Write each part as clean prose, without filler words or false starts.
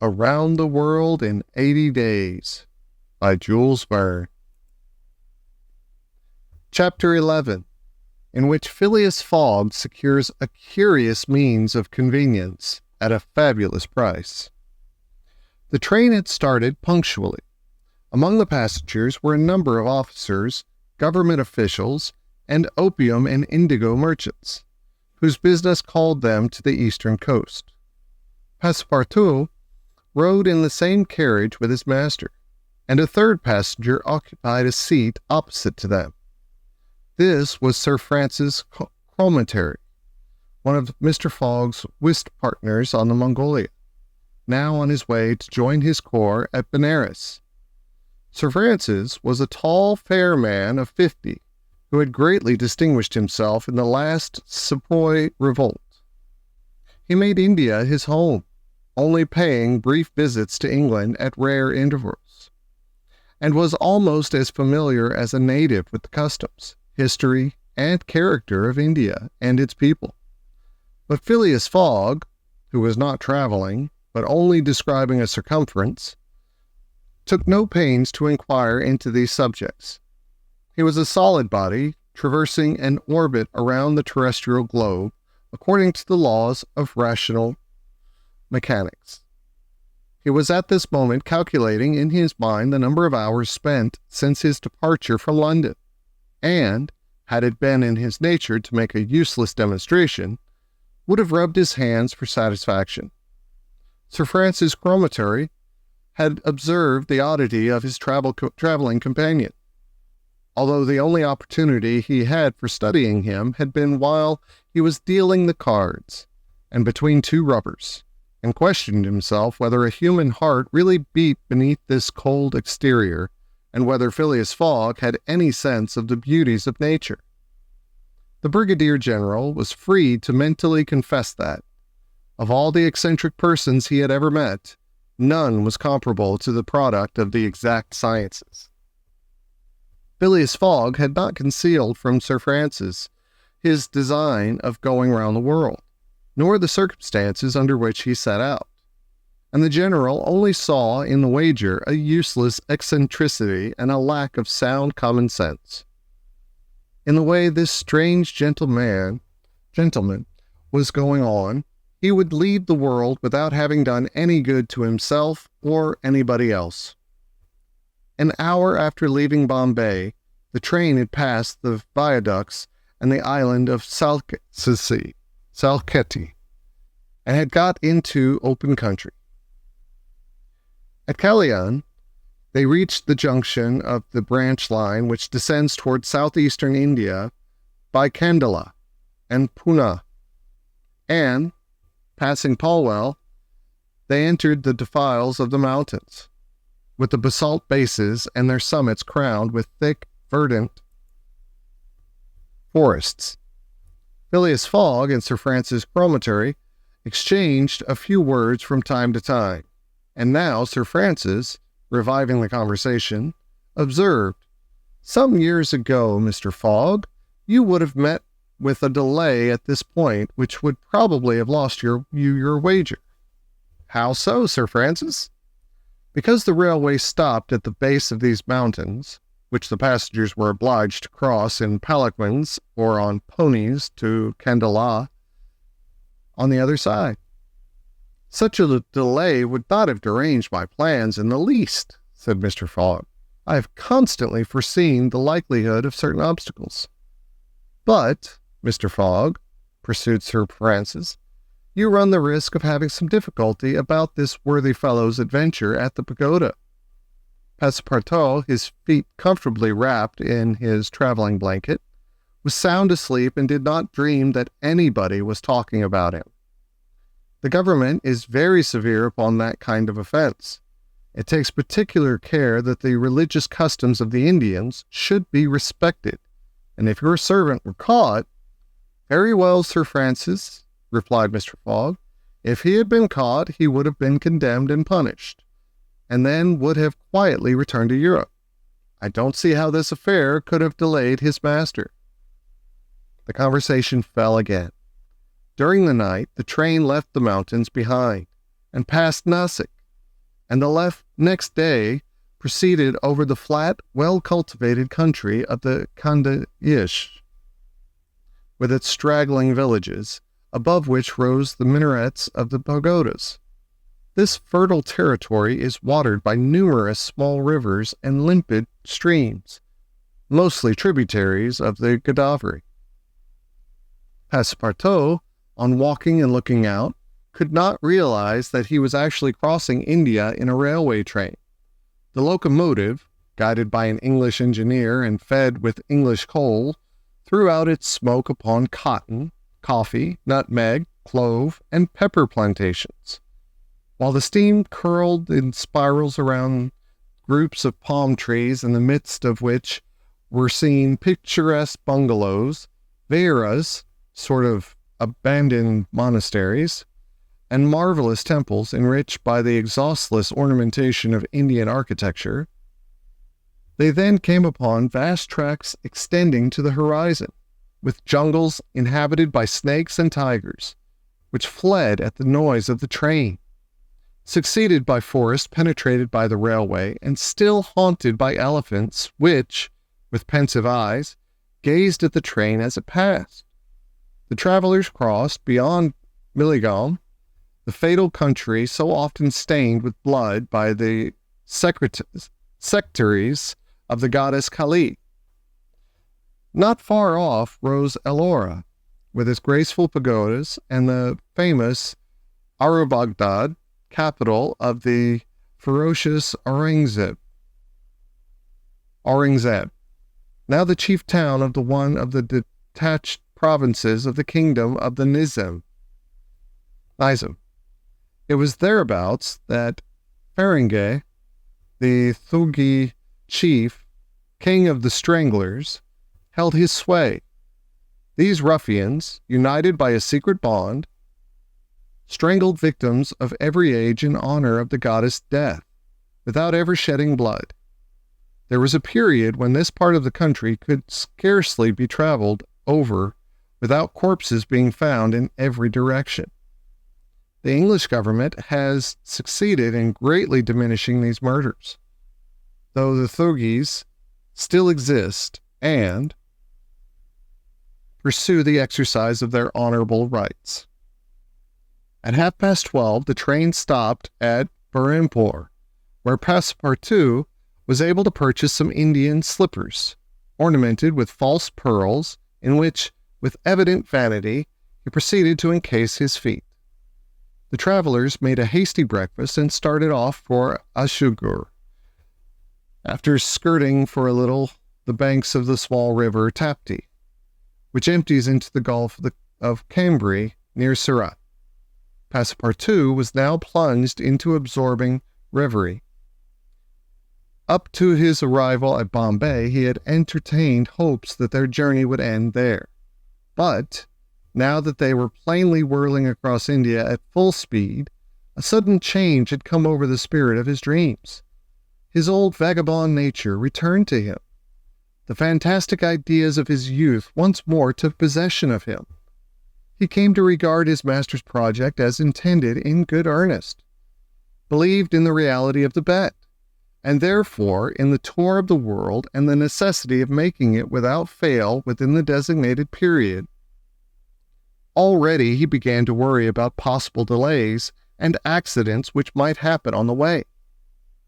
Around the World in 80 Days by Jules Verne. Chapter 11, in which Phileas Fogg secures a curious means of convenience at a fabulous price. The train had started punctually. Among the passengers were a number of officers, government officials, and opium and indigo merchants, whose business called them to the eastern coast. Passepartout rode in the same carriage with his master, and a third passenger occupied a seat opposite to them. This was Sir Francis Cromarty, one of Mr. Fogg's whist partners on the Mongolia, now on his way to join his corps at Benares. Sir Francis was a tall, fair man of 50, who had greatly distinguished himself in the last Sepoy revolt. He made India his home, only paying brief visits to England at rare intervals, and was almost as familiar as a native with the customs, history, and character of India and its people. But Phileas Fogg, who was not traveling, but only describing a circumference, took no pains to inquire into these subjects. He was a solid body, traversing an orbit around the terrestrial globe according to the laws of rational mechanics. He was at this moment calculating in his mind the number of hours spent since his departure from London, and, had it been in his nature to make a useless demonstration, would have rubbed his hands for satisfaction. Sir Francis Cromarty had observed the oddity of his traveling companion, although the only opportunity he had for studying him had been while he was dealing the cards, and between two rubbers, and questioned himself whether a human heart really beat beneath this cold exterior, and whether Phileas Fogg had any sense of the beauties of nature. The Brigadier General was free to mentally confess that, of all the eccentric persons he had ever met, none was comparable to the product of the exact sciences. Phileas Fogg had not concealed from Sir Francis his design of going round the world, nor the circumstances under which he set out, and the General only saw in the wager a useless eccentricity and a lack of sound common sense. In the way this strange gentleman was going on, he would leave the world without having done any good to himself or anybody else. An hour after leaving Bombay, the train had passed the viaducts and the island of Salketi, and had got into open country. At Kalyan, they reached the junction of the branch line which descends toward southeastern India by Kandala and Pune, and, passing Palwell, they entered the defiles of the mountains, with the basalt bases and their summits crowned with thick, verdant forests. Phileas Fogg and Sir Francis Cromarty exchanged a few words from time to time, and now Sir Francis, reviving the conversation, observed, "Some years ago, Mr. Fogg, you would have met with a delay at this point which would probably have lost your wager." "How so, Sir Francis?" "Because the railway stopped at the base of these mountains, which the passengers were obliged to cross in palanquins or on ponies to Kandala on the other side." "Such a delay would not have deranged my plans in the least," said Mr. Fogg. "I have constantly foreseen the likelihood of certain obstacles." "But, Mr. Fogg," pursued Sir Francis, "you run the risk of having some difficulty about this worthy fellow's adventure at the pagoda." Passepartout, his feet comfortably wrapped in his traveling blanket, was sound asleep and did not dream that anybody was talking about him. The government is very severe upon that kind of offense. It takes particular care that the religious customs of the Indians should be respected, and if your servant were caught— "Very well, Sir Francis," replied Mr. Fogg. "If he had been caught, he would have been condemned and punished, and then would have quietly returned to Europe. I don't see how this affair could have delayed his master." The conversation fell again. During the night, the train left the mountains behind, and passed Nasik, and the next day proceeded over the flat, well-cultivated country of the conveyance, with its straggling villages, above which rose the minarets of the pagodas. This fertile territory is watered by numerous small rivers and limpid streams, mostly tributaries of the Godavari. Passepartout, on walking and looking out, could not realize that he was actually crossing India in a railway train. The locomotive, guided by an English engineer and fed with English coal, threw out its smoke upon cotton, coffee, nutmeg, clove, and pepper plantations, while the steam curled in spirals around groups of palm trees, in the midst of which were seen picturesque bungalows, veiras, sort of abandoned monasteries, and marvelous temples enriched by the exhaustless ornamentation of Indian architecture. They then came upon vast tracts extending to the horizon, with jungles inhabited by snakes and tigers, which fled at the noise of the train, succeeded by forests penetrated by the railway, and still haunted by elephants which, with pensive eyes, gazed at the train as it passed. The travelers crossed beyond Milligam, the fatal country so often stained with blood by the sectaries of the goddess Kali. Not far off rose Ellora, with its graceful pagodas, and the famous Aurubagdad, capital of the ferocious Aurangzeb, now the chief town of one of the detached provinces of the kingdom of the Nizam. It was thereabouts that Faringe, the Thugi chief, king of the Stranglers, held his sway. These ruffians, united by a secret bond, strangled victims of every age in honor of the goddess Death, without ever shedding blood. There was a period when this part of the country could scarcely be traveled over without corpses being found in every direction. The English government has succeeded in greatly diminishing these murders, though the Thugis still exist and pursue the exercise of their honorable rights. At 12:30, the train stopped at Berhampore, where Passepartout was able to purchase some Indian slippers, ornamented with false pearls, in which, with evident vanity, he proceeded to encase his feet. The travelers made a hasty breakfast and started off for Ashugur. After skirting for a little the banks of the small river Tapti, which empties into the Gulf of Cambrai near Surat, Passepartout was now plunged into absorbing reverie. Up to his arrival at Bombay, he had entertained hopes that their journey would end there. But, now that they were plainly whirling across India at full speed, a sudden change had come over the spirit of his dreams. His old vagabond nature returned to him. The fantastic ideas of his youth once more took possession of him. He came to regard his master's project as intended in good earnest, believed in the reality of the bet, and therefore in the tour of the world and the necessity of making it without fail within the designated period. Already he began to worry about possible delays and accidents which might happen on the way.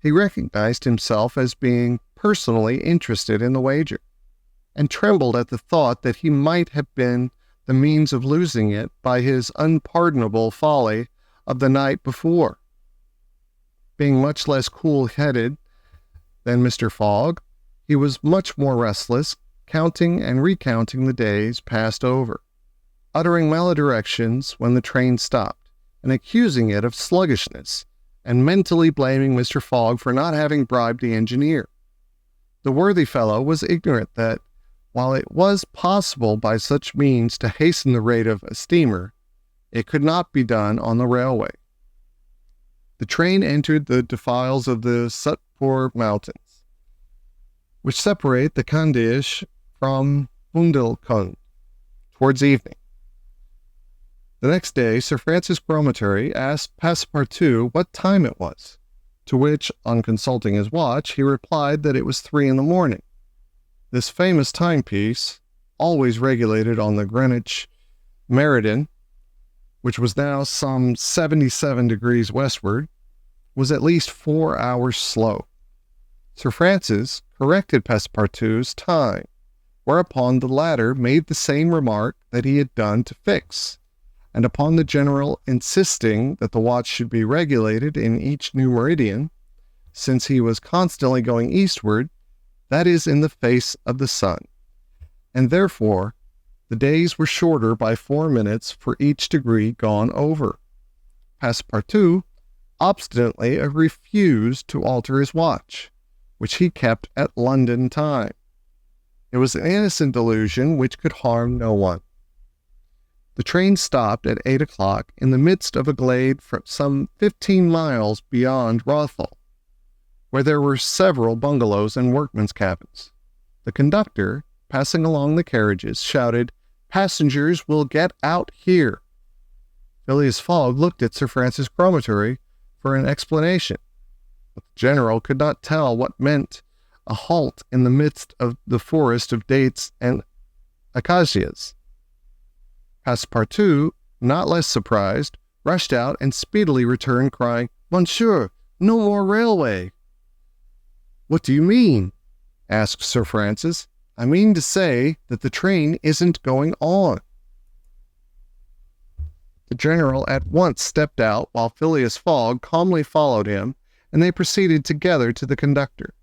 He recognized himself as being personally interested in the wager, and trembled at the thought that he might have been the means of losing it by his unpardonable folly of the night before. Being much less cool-headed than Mr. Fogg, he was much more restless, counting and recounting the days passed over, uttering maledictions when the train stopped, and accusing it of sluggishness, and mentally blaming Mr. Fogg for not having bribed the engineer. The worthy fellow was ignorant that, while it was possible by such means to hasten the rate of a steamer, it could not be done on the railway. The train entered the defiles of the Sutpur Mountains, which separate the Khandesh from Bundelkhand, towards evening. The next day, Sir Francis Cromarty asked Passepartout what time it was. to which, on consulting his watch, he replied that it was 3 a.m. This famous timepiece, always regulated on the Greenwich meridian, which was now some 77 degrees westward, was at least 4 hours slow. Sir Francis corrected Passepartout's time, whereupon the latter made the same remark that he had done to Fix, and upon the general insisting that the watch should be regulated in each new meridian, since he was constantly going eastward, that is, in the face of the sun, and therefore the days were shorter by 4 minutes for each degree gone over. Passepartout obstinately refused to alter his watch, which he kept at London time. It was an innocent delusion which could harm no one. The train stopped at 8 o'clock in the midst of a glade some 15 miles beyond Rothal, where there were several bungalows and workmen's cabins. The conductor, passing along the carriages, shouted, "Passengers will get out here." Phileas Fogg looked at Sir Francis Cromarty for an explanation, but the general could not tell what meant a halt in the midst of the forest of dates and acacias. Passepartout, not less surprised, rushed out and speedily returned, crying, "Monsieur, no more railway." "What do you mean?" asked Sir Francis. "I mean to say that the train isn't going on." The general at once stepped out, while Phileas Fogg calmly followed him, and they proceeded together to the conductor.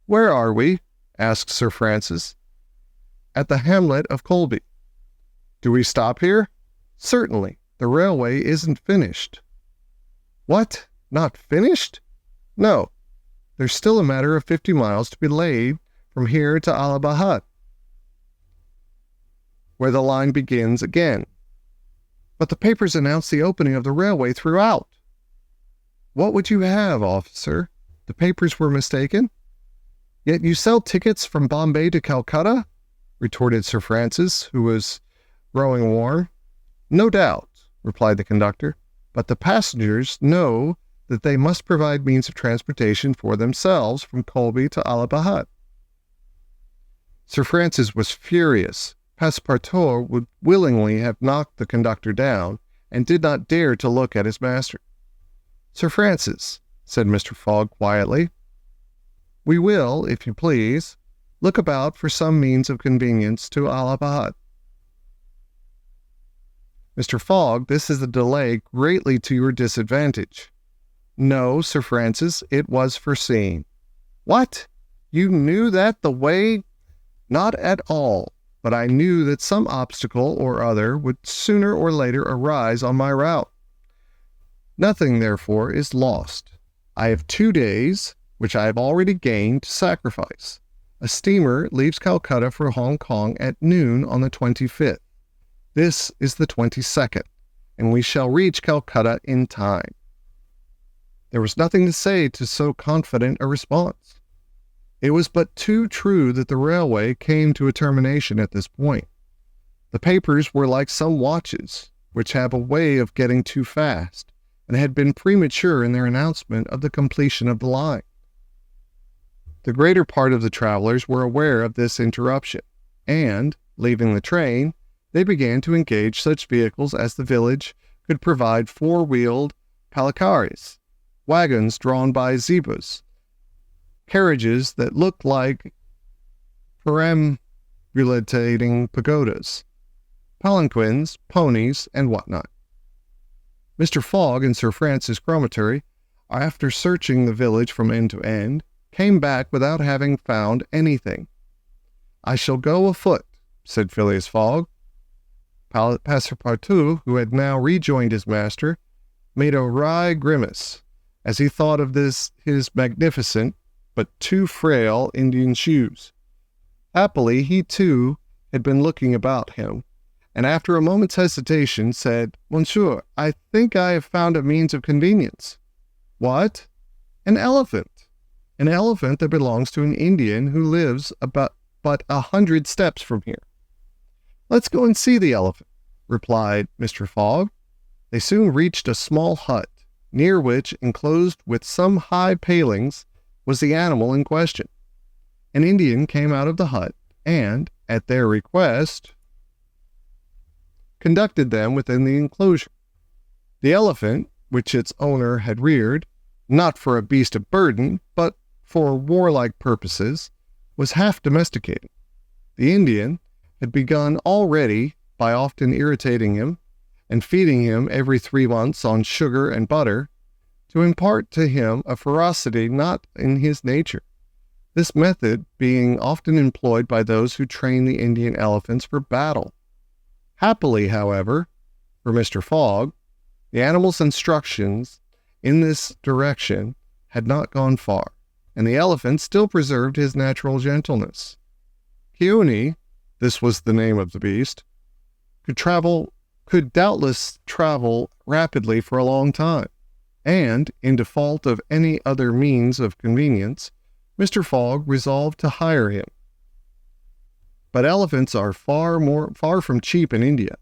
"Where are we?" asked Sir Francis. "At the hamlet of Colby." "Do we stop here?" "Certainly. The railway isn't finished." "What? Not finished?" "No. There's still a matter of 50 miles to be laid from here to Allahabad, where the line begins again." "But the papers announce the opening of the railway throughout." "What would you have, officer? The papers were mistaken?" "Yet you sell tickets from Bombay to Calcutta?" retorted Sir Francis, who was growing warm. "No doubt," replied the conductor, "but the passengers know that they must provide means of transportation for themselves from Colby to Allahabad." Sir Francis was furious. Passepartout would willingly have knocked the conductor down, and did not dare to look at his master. "Sir Francis," said Mr. Fogg quietly, "we will, if you please, look about for some means of conveyance to Allahabad." "Mr. Fogg, this is a delay greatly to your disadvantage." "No, Sir Francis, it was foreseen." "What? You knew that the way—" "Not at all, but I knew that some obstacle or other would sooner or later arise on my route. Nothing, therefore, is lost. I have 2 days, which I have already gained, to sacrifice. A steamer leaves Calcutta for Hong Kong at noon on the 25th. This is the 22nd, and we shall reach Calcutta in time." There was nothing to say to so confident a response. It was but too true that the railway came to a termination at this point. The papers were like some watches, which have a way of getting too fast, and had been premature in their announcement of the completion of the line. The greater part of the travelers were aware of this interruption, and, leaving the train, they began to engage such vehicles as the village could provide: 4-wheeled palikares, wagons drawn by zebras, carriages that looked like perambulating pagodas, palanquins, ponies, and whatnot. Mr. Fogg and Sir Francis Cromarty, after searching the village from end to end, came back without having found anything. "I shall go afoot," said Phileas Fogg. Passepartout, who had now rejoined his master, made a wry grimace as he thought of his magnificent but too frail Indian shoes. Happily, he too had been looking about him, and after a moment's hesitation said, "Monsieur, I think I have found a means of convenience." "What?" "An elephant. An elephant that belongs to an Indian who lives but 100 steps from here." "Let's go and see the elephant," replied Mr. Fogg. They soon reached a small hut, near which, enclosed with some high palings, was the animal in question. An Indian came out of the hut and, at their request, conducted them within the enclosure. The elephant, which its owner had reared, not for a beast of burden, but for warlike purposes, was half domesticated. The Indian had begun already by often irritating him and feeding him every 3 months on sugar and butter, to impart to him a ferocity not in his nature, this method being often employed by those who train the Indian elephants for battle. Happily, however, for Mr. Fogg, the animal's instructions in this direction had not gone far, and the elephant still preserved his natural gentleness. Keone, this was the name of the beast, could doubtless travel rapidly for a long time, and, in default of any other means of convenience, Mr. Fogg resolved to hire him. But elephants are far from cheap in India,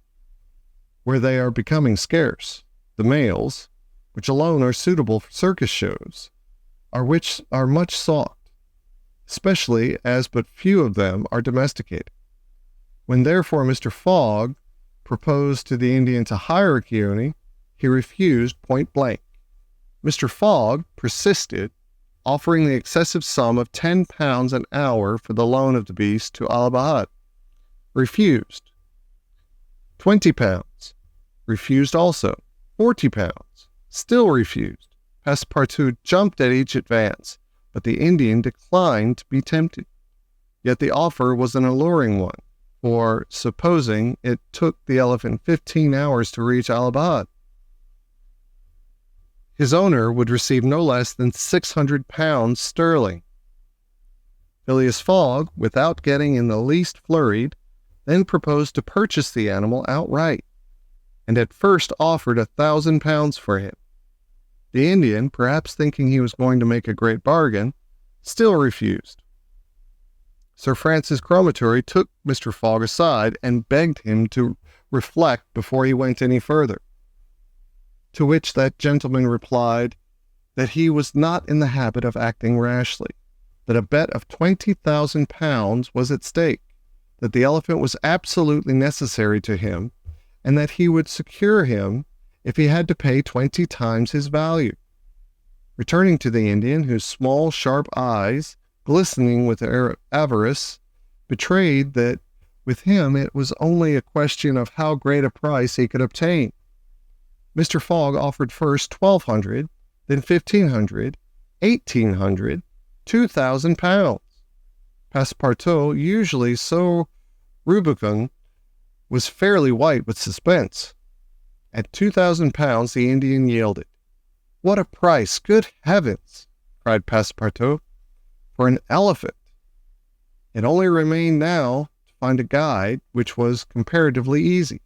where they are becoming scarce. The males, which alone are suitable for circus shows, are much sought, especially as but few of them are domesticated. When therefore Mr. Fogg proposed to the Indian to hire a Keone, he refused point blank. Mr. Fogg persisted, offering the excessive sum of £10 an hour for the loan of the beast to Allahabad. Refused. £20. Refused also. £40. Still refused. Passepartout jumped at each advance, but the Indian declined to be tempted. Yet the offer was an alluring one, for supposing it took the elephant 15 hours to reach Allahabad, his owner would receive no less than £600 sterling. Phileas Fogg, without getting in the least flurried, then proposed to purchase the animal outright, and at first offered £1,000 for him. The Indian, perhaps thinking he was going to make a great bargain, still refused. Sir Francis Cromarty took Mr. Fogg aside and begged him to reflect before he went any further, to which that gentleman replied that he was not in the habit of acting rashly, that a bet of £20,000 was at stake, that the elephant was absolutely necessary to him, and that he would secure him if he had to pay 20 times his value. Returning to the Indian, whose small, sharp eyes, glistening with avarice, betrayed that with him it was only a question of how great a price he could obtain, Mr. Fogg offered first £1,200, then £1,500, £1,800, £2,000. Passepartout, usually so rubicund, was fairly white with suspense. At £2,000 the Indian yielded. "What a price! Good heavens!" cried Passepartout. "For an elephant!" It only remained now to find a guide, which was comparatively easy.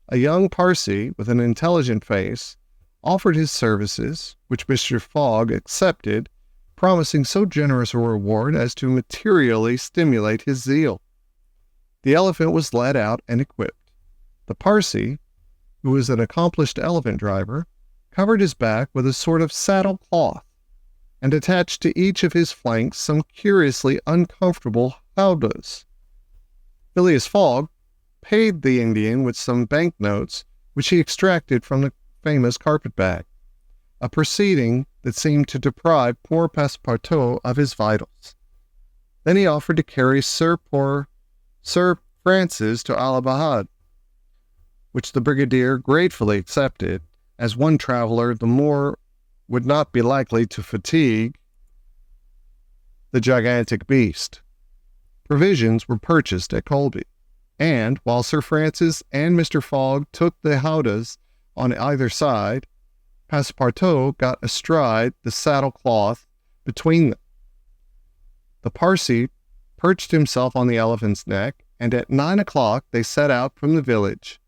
A young Parsee, with an intelligent face, offered his services, which Mr. Fogg accepted, promising so generous a reward as to materially stimulate his zeal. The elephant was led out and equipped. The Parsee, who was an accomplished elephant driver, covered his back with a sort of saddle cloth, and attached to each of his flanks some curiously uncomfortable howdahs. Phileas Fogg paid the Indian with some banknotes which he extracted from the famous carpet-bag, a proceeding that seemed to deprive poor Passepartout of his vitals. Then he offered to carry Sir Francis to Allahabad, which the brigadier gratefully accepted, as one traveler the more would not be likely to fatigue the gigantic beast. Provisions were purchased at Colby, and while Sir Francis and Mr. Fogg took the howdahs on either side, Passepartout got astride the saddle-cloth between them. The Parsee perched himself on the elephant's neck, and at 9 o'clock they set out from the village,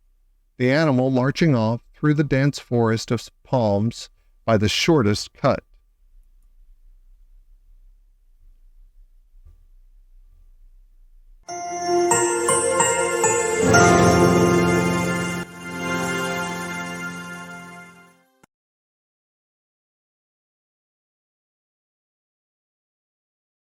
the animal marching off through the dense forest of palms by the shortest cut.